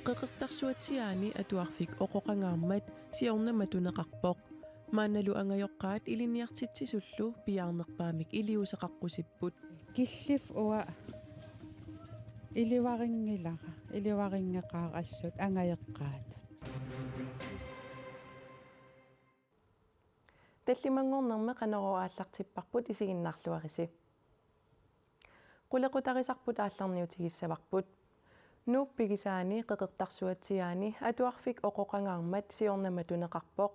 Qeqertarsuatiaani atuarfik oqoqangaarmat siornamatuneqarpoq maanalu angajoqqaat iliniartitsisullu piaarnerpaamik iliuseqaqqusipпут киллиф уа иливарингеқаа ассут ангаеққаат таллимангорнерме qanoroaаллартиппарпут исигиннаарлуариси qulaqutarisarput aallarniutigissavарпут нууппигисаани qeqertarsuatiaani atuarfik oqoqangaarmat siornamatuneqarpoq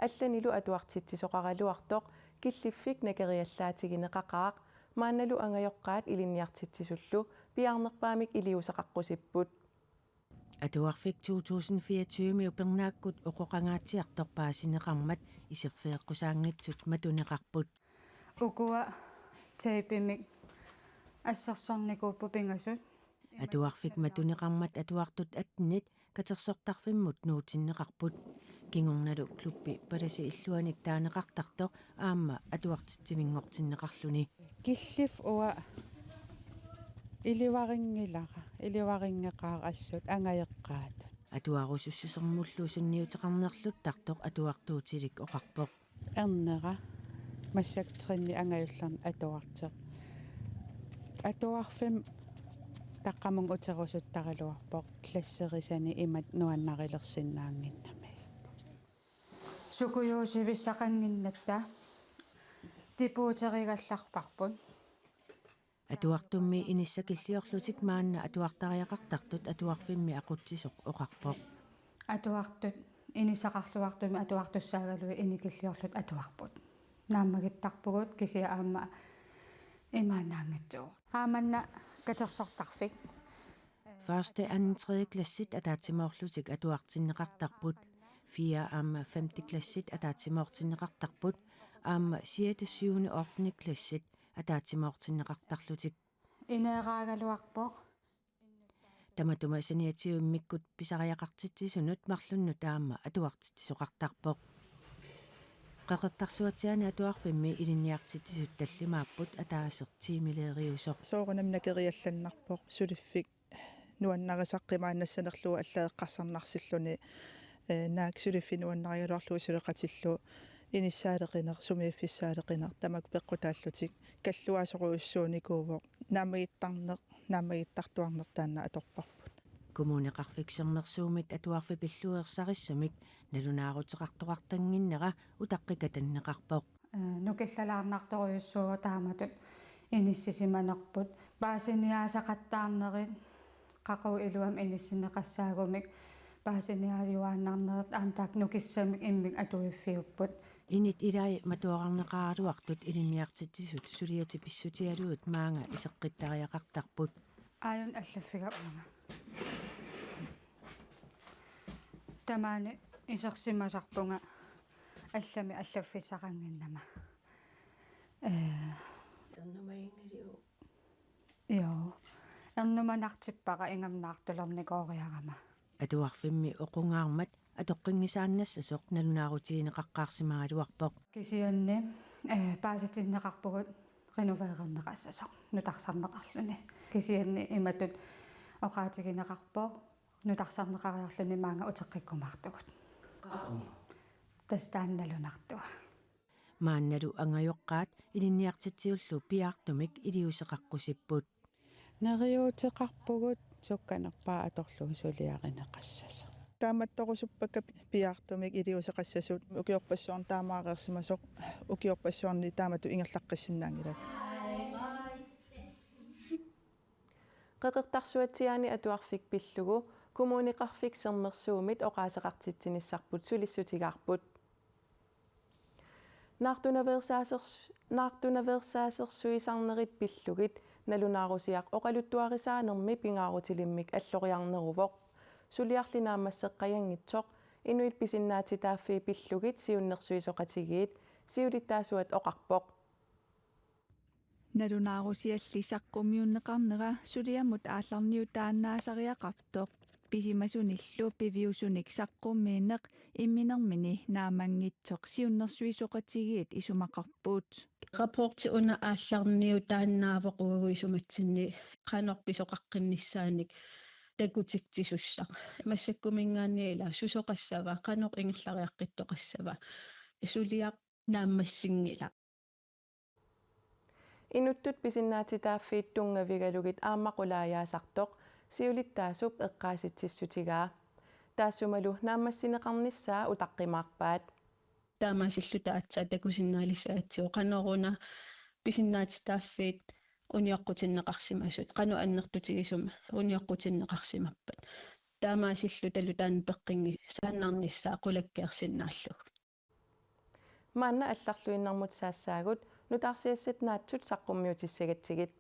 алланилу атуартитсисоқаралуартоқ киллиффик накериаллаатигинеқақаақ маанналу ангайоққаат илинниартитсисуллу пиарнерпаамик илиусеқаққусиппут Atuarfik 2024 miupernaakкут oqoqangaatiartorpaasineqarmat isерфеэққусаангитсут матунеқарпут укуа тайпимик ассерсорникууппу пингасут Atuarfik matунеқармат атуартут атнит катерсортарфиммут нуутиннеқарпут кингорналу клуппи паласи иллуаник таанеқартартоқ аама атуартитсимингортиннеқарлуни киллиф уа иливарингеқаа ассут ангаеққаат атуарусуссусермуллу сунниутеқарнерлуттартоқ атуартуутилик оқарпоқ эрнера массактринни ангаюлларни атуартеқ атуарфим таққамун утерусуттаралуарпоқ классерисани имат нуаннарилерсиннаангиннами сукуюусивиссақангиннатта типуутеригалларпарпут атуартумми иниссакиллиорлутик маанна атуартариақартартут атуарфимми ақутсисоқ оқарпоқ атуартут инисақарлуартуми атуартуссаагалуи иникиллиорлут атуарпут нааммагиттарпугут кисиа аама имаанаангатсуу ааманна катерсортарфик Første, anden, tredje klassit атаатсимоорлутик атуартиннеқартарпут 4 аама 5. klassit атаатсимоортиннеқартарпут аама 6. 7. 8. klassit атаатсимоортиннеқартарлутик инеераагалуарпоқ таматума саниатиуммиккут писариақартитсисунут марлунну таама атуартитсоқартарпоқ qeqertarsuatiaani atuarfimmi iliniartitsisut tallimaapпут атаасертиимилеериусоқ соорунамнакериалланнарпоқ сулиффик нуаннарисаққимаанассанерлуу аллаеққарсарнарсиллуни наак сулиффи нуаннаригалуарлуу сулеқатиллу иниссаалеқинер сумииффиссаалеқинер тамак пеққутааллутик каллуасоруйуссууникуувоқ наамагиттартуарнер таанна аторпарпут kommuneqarfiksernersuumit atuarfi pilluersarissumik nalunaaruteqartoqartanginnera utaqqikatannеqarpoq нукиллалаарнарторуйуссуува тааматут иниссисиманерпут паасиниаасақаттаарнерит қақу илуам иниссинеқассаагумик паасиниаажуааннарнерит аамтаак нукиссамик иммик атуиффиуппут init ilai matuaranneqaaruartut iliniartitsisut suliati pissutialuut maanga iseqqittariaqartarput ааюн аллаффига унга тамаани исерсимасарпунга аллами аллаффиссақангиннама эрнумаингилиу ио эрнуманартиппара ингамнаартулерникоориарама атуарфимми оқунгаармат атоққингисааннассасоқ налунаарутиинеқаққарсимагалуарпоқ кисианни пааситиннеқарпугут риновеернеқассасоқ нутарсарнеқарлуни кисианни иматут оқаатигинеқарпоқ нутарсарнеқариарлуни маанга утеққиккумаартугут тастаанналунартуа маанналу ангайоққаат илинниартитсиуллу пиаартумик илиусеқаққусиппут нериуутеқарпугут сукканерпаа аторлуи сулиаринеқассаса тааматторусуппака пиаартумик илиусеқассасут укиорпассуарн таамаареерсимасоқ укиорпассуарни таамату ингерлаққиссиннаангилат qeqertarsuatiaani atuarfik pillugu kommuneqarfik sermersuumit oqaaseqartitsinissarput sulissutigaarput naartunaversaasersuisarnerit pillugit nalunaarusiaq oqaluttuarisaanermi pingaarutilimmik alloriarneruvoq suliarlinaammasseqqayangitsoq inuit pisinnaatitaaffii pillugit siunnersuisoqatigiit siulittaasuat oqarpoq налунаарусиаллисаққумиуннеқарнера сулиамут аалларниутааннаасариақартоқ писимасуниллу пивиусуник саққуммиинеқ имминермини наамангитсоқ сиуннерсуисоқатигиит исумақарпуут рапорти уна аалларниутааннаавоқуагу исуматсинни қанорписоқаққиннссааник такутитсisussa массаккумингаанниила сусоқассава канеқ ингерлариаққиттоқассава сулиақ нааммассингила Inuttut pisinnaatitaafiit tungavigalugit aamaqulaаяасартоq siulittaasup eqqaasitsissutigaa taassumalu naammassineqarnissaa utaqqimаарpaat таамаасиллута атсаа такусиннаалиссаатсио канеруна писиннаатитааффиит униаққутиннеқарсимасут кану аннертутигисума униаққутиннеқарсимаппат таамаасиллута лутаан пеққинги сааннарниссаа қулаккиарсиннаарлуг maanna алларлуиннармут саассаагут нутаарсиассат наатсут саққуммиутиссагатсигит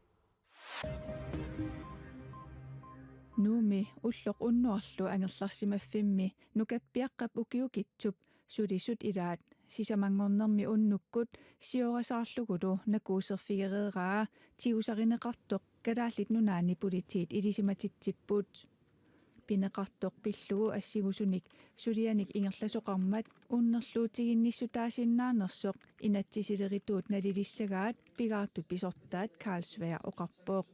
Nuumi ulloq unnuarlu angerlarsimaffiimmi nukappiaqqap ukiukitsup sulisut ilaat sisamangornermi unnukkut siorasаарlugulu nakuuserfigereeraa tiusarineqartoq kalaallit nunaani politiit ilisimatitsippuut pineqartoq pillugu assigusunik sulianik ingerlasoqarmat unnerluutiginnissutaasinnaanersoq inatsisilерituut nalilissagaat pigaartut pisortaat Carlsberg oqarpooq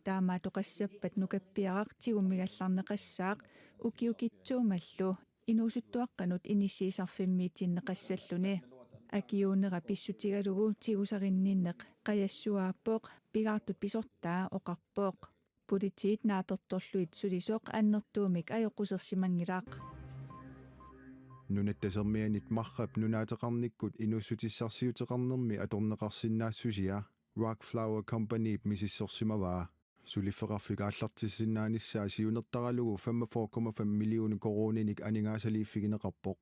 таама тоқассаппат нукаппиарaq тигуммигалларнеқассаақ укиукитсуумаллу инуусуттуаққанут иниссиисарфиммиитсиннеқассаллуни акиуунера писсутигалугу тигусаринниннеқ қаяссуааппоқ пигаартут писортаа оқарпооқ политиит нааперторлуит сулисоқ аннертуумик аёққусерсимангилаақ нунаттасермианит маррап нунаатеқарниккут инуссутиссарсиутеқарнерми аторнеқарсинаассусиа Rock Flower Company мисиссорсимаваа сулиффеқарфигааллартиссинааниссаа сиунертаралугу 45,5 миллион корониник анингаасалииффигинеқарпоқ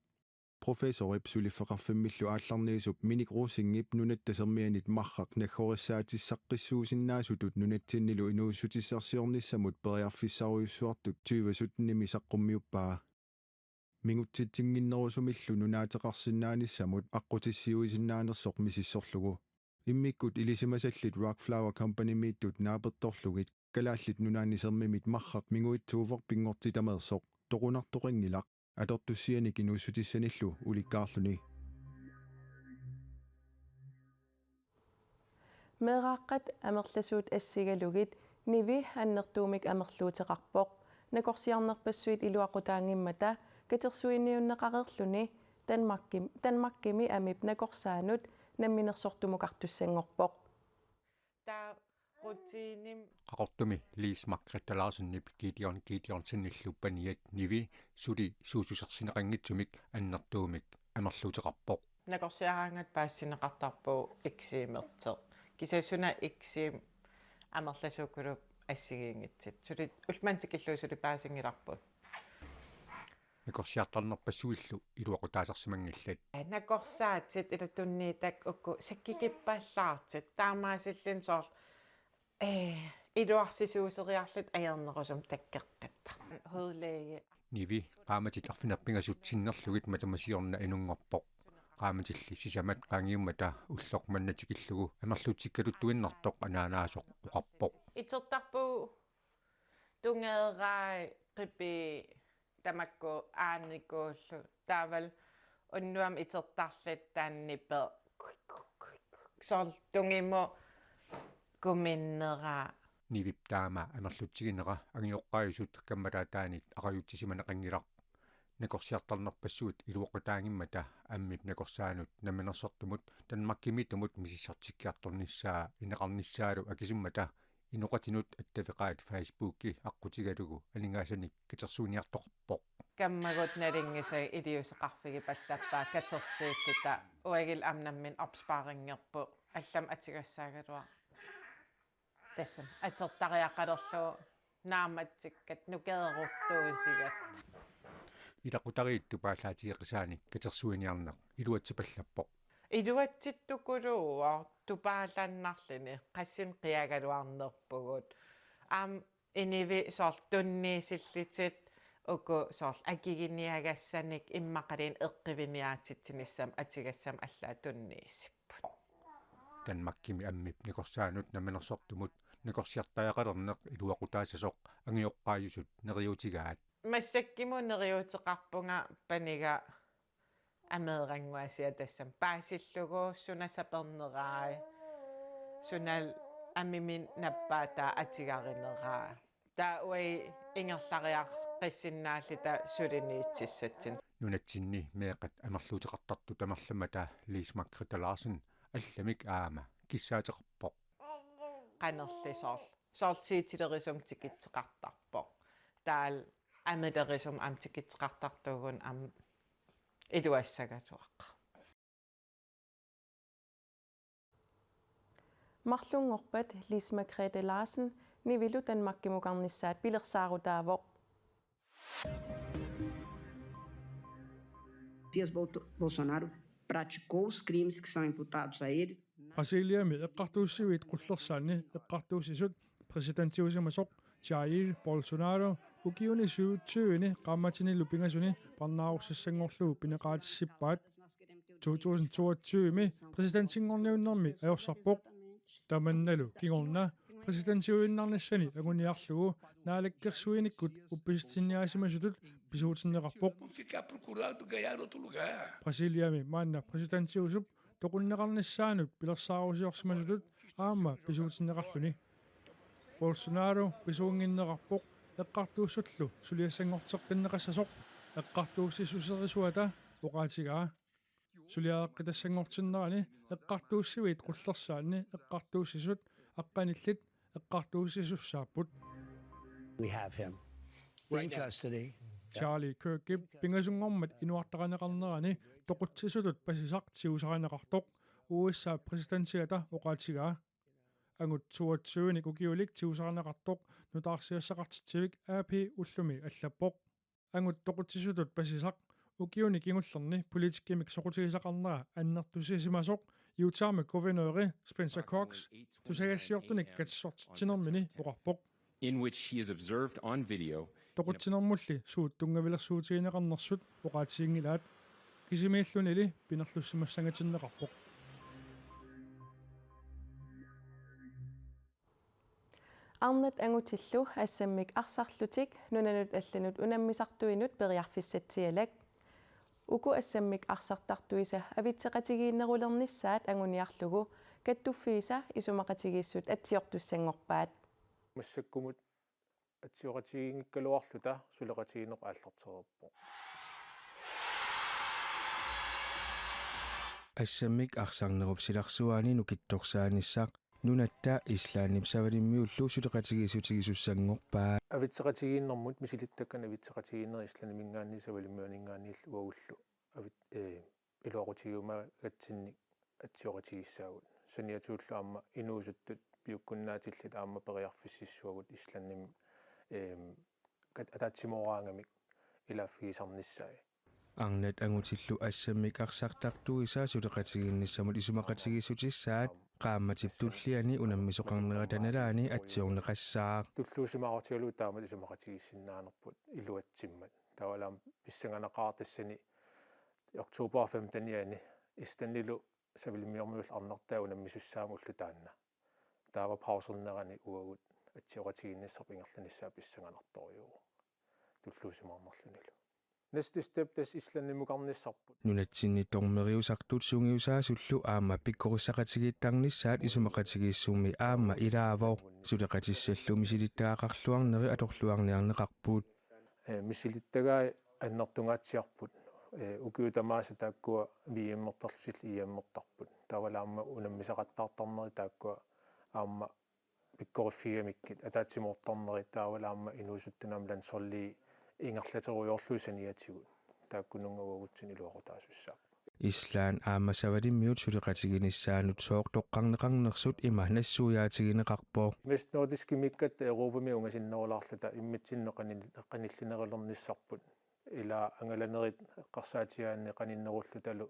профессорип сулиффеқарфиммиллу аалларниисуп миник руусингип нунаттасермианит маррақ наххорисаатиссаққиссуусиннаасутут нунатсиннилу инууссутиссарсиорниссамут периарфиссаруйуссуартут 2017 саққуммиуппаа мингутситсингиннерусумиллу нунаатеқарсинааниссамут аққутиссиуисиннаанерсоқ мисиссорлугу иммиккут илисимасаллит Rock Flower Company мииттут наапертторлугит калааллит нунааннисермимит маррақ мигуитсуувор пингортитамерсоқ тоқунартоқингилақ атортуссианик инууссутиссаниллу уликкаарлуни meeqaaqqat amerlasuut assigalugit nivi annertuumik amerluuteqarpoq nakorsiarnerpassuit iluaqutaangimmata katersuinniunneqareerluni Danmarkimi amip nakorsaanut намминерсортумукартуссангорпоқ таа рутииним qaqortumi liismakkrittalaarsinnip kiitiornsinillupпаниат nivi suli suususersineqanngitsumik аннертуумик амерлуутеқарпоқ накорсиараангат паассинеқартарпуу иксиимертеқ кисассуна иксиим амерласууккулуп ассигиингитсит сули улмантикиллуусули паасингиларпут накорсиартарнерпассуиллу илуақутаасерсимангиллат накорсаатсит илутунниитак укку саккикиппаллаартит таамаасиллин соор илуарсисуусериарлут аернерусум таккеққатта хуллеги nivi qaamatit arfinappigasutsinnerlugit matamasiorna inunngorpoq qaamatilli sisamat qaangiummata ulloqmannatikillugu amерлуутиккалуттуиннартоq анаанаасоq uqarpoq итертарпу тунгеераа қипи тамакку ааникууллу таавал уннуам итертарлит тааннипе соор тунгимо куминнера nivip taama amerlutsigинера агиоққаажут каммалаатаанит ақаюутсисиманеқангилақ накорсиартарнерпассуут илуоқутаангиммата аммип накорсаанут наминерсортумут танмаккимитумут мисиссартиккиарторниссаа инеқарниссаалу акисуммата инуқатинут аттавеқаат фейсбукки аққутигалугу алингаасаник катерсууниартоқарпоқ каммагут налингиса илиусеқарфиги паллаппаа катерсииттута уагил амнаммин опспаарингерпу аллам атигассаагалуа тассам атертариаққалерлуу нааматсиккат нукееруртуусигат илақутариитту паалаатиеқисааник катерсуиниарнеқ илуатсипаллаппоқ илуатситтукулууа тупаалааннарлини qassим qiagaluarnerpugut иниви соор тунниисиллитит уку соор акигиниагаассаник иммақалин эққивиниаатитсиниссам атигассам аллаа тунниисиппут танмаккими аммип накорсаанут наминерсортумут накорсиартаақалернеқ илуақутаасасоқ ангиоққаажусут нериутигаат массаккиму нериутеқарпунга панига амерангуасиа тассам паасиллугу сунасапернераа сунал аммимин наппаата атигаринераа Taui ingerlariaq qissinnaallita suliniitsissatsin. Nunatsinni meeqat amerluutiqartartu tamarlama taa Liis-Margrethe Larsen allamik aama kissaateqarpoq. Qanerlisorl. Sortiitilerisum tikitseqartarpoq. Taal amalerisum tikitseqartartuugun iluassagatuaqqa. Marlungorpat Liis-Margrethe Larsen nivilu Danmarkimuqarnissaat pilersaarutaavoq. Bolsonaro praticou os crimes que são imputados a ele. Brasiliami eqqartuussiviit qullersaanni eqqartuussisut presidentiusimasoq Jair Bolsonaro ukiunisuutsuini qammatinilu pingasuni parnaarussangorlugu pineqaatissippaat 2022 presidentingorniunnermi ajorsarpoq tamannalu kingorna presidentiuinnarnassani aguniarlugu naalakkersuinikkut uppisitsinniaasimasutut pisuutinneqarpoq Brasiliami maanna presidentiusup toqunneqarnissaanut pilersaarusiorsimasutut aama pisuutinneqarluni Bolsonaro pisuunginneqarpoq eqqartuussutlu suliassangorteqqinneqassasoq eqqartuussisuserisuata oqaatigaa suliaaqqitassanngortinnerani eqqartuussiviit qullersaanni eqqartuussisut aqqanillit eqqartuussisussaaput We have him in custody. Charlie Kirk pingasungormat inuartaqaneqarnerani toqutsisutut pasisaq tiusaraneqartoq USA presidentiata oqaatigaa angut 22 ukiulik tiusaraneqartoq nutaarsiassaqartitsivik AP ullumi allappoq angut toqutsisutut pasisaq ukiuni kingullerni politikkimik soqutigisaqarnera annertusiisimasoq Utah governori Spencer Cox tusagassiortunik katsortinermini oqarpoq in which he is observed on video toqutinermulli suut tungavilersuutigineqarnersut oqaatigingilaat kisimiillunili pinerlussimassangatinneqarpoq Arnat angutillu assammik arsarlutik nunanut allanut unammisartuinut periarfissatsialak uku assammik arsartartuisa avitseqatigiinnerulernissaat anguniarlugu kattuffiisa isumaqatigiissut atsiortussangorpaat массаккумут атсиоқатигингиккалуарлута сулеқатигинеқ ааллартерерпо ассаммик арсарнеруп силарсуаани нукитторсааниссаақ нунатта ислааннип савалиммиуллу сулеқатигисутигисуссангорпаа авитсеқатигииннэрмут мисилиттаккана авитсеқатигииннери исланимингаанни савалиммиунингааниил уагуллу авит илуақутигиума гатсинник атсиоқатигиссаагут саниатууллу аама инуусуттут пиуккуннаатиллит аама периарфиссиссуагут исланним атаатсимооraangамик илааффигисарниссаа арнат ангутиллу ассаммик арсартартуисаа сулеқатигиинниссамут исумақатигиссутиссаат qaammatiptulliani unammisoqarneratanaalaani atsiorneqassаа туллуусимаарутигалу таамат исумақатигиссиннааnerput илуатсиммат тавалаам писсанганақаартассани октobер 15-яни истаннилу савилимиормиул арнертаа унаммисуссаама уллу таанна таава паусернерани уагут атсиоқатигинниссарп ингерланиссаа писсанганарторюу туллуусимаарнерлунилу Næste step des islannimuqarnissarput nunatsinni tormeriusartut sungiusaasullu aama pikkorissaqatigiittaarnissaat isumaqatigiissuumi aama ilaavor suleqatissallu misilittaaqarluarneri atorluarniarneqarpuut misilittagaa annertungaatsiarput ukiutamaasa taakkua viimmertarlusil iammertarput tavalaamma unammisaqattaartarneri taakkua aama pikkoriffigamikki ataatsimortarneri tavalaamma inuusuttunamlan solli ингерлатеруйорлуусаниатигут тааккунунгавагутсин илуақутаасуссаа ислаан аамасавалиммиут сулеқатигиниссаанут сооқтоққарнеқарнерсут има нассуяатигинеқарпоо Вест нордиски миккат Европами унгасиннерулаарлута иммитсиннеқаниллинерилерниссарпут ила ангаланерит эққарсаатигаанни қаниннеруллуталу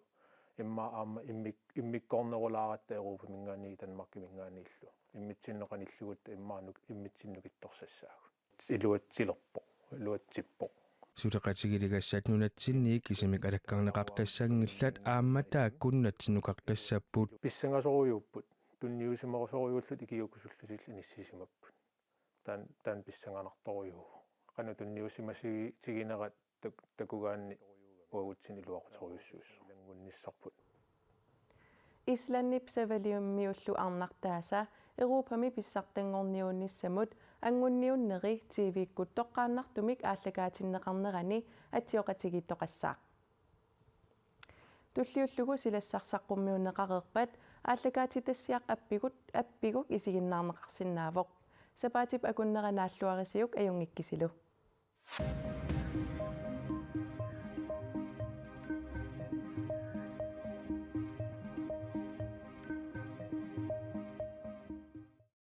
имма аама иммиккорнерулааратта Европамингаани Данмаркимингааниллу иммитсиннеқаниллугут иммаанук иммитсиннукитторсассаагу илуатсилерпо luatsippo сулеқатигилигассаат нунатсинни кисимик алаккарнеқартассаангиллат аамматаа куннатсиннукартассаппут писсангасоруйуппут тунниусимерусоруйуллут икиукусуллусил иниссисимаппут таан писсанганарторуйуу қану тунниусимасигинерат такугаанни уагутсин илуақутеруйуссуус лангунниссарпут Islannip savaliummiullu arnartaasa Europami pissartangorniuunnissamut angunniunneri TV-ikkut toqqaannartumik ааллагаатиннеқарнерани атиоқатигиттоқассаақ туллиуллугу силассарсаққуммиуннеқарерпат ааллагаатитассиақ аппигук исигиннаарнеқарсинаавоқ сапаатип акуннеранааллуарисиук аюнгиккисилу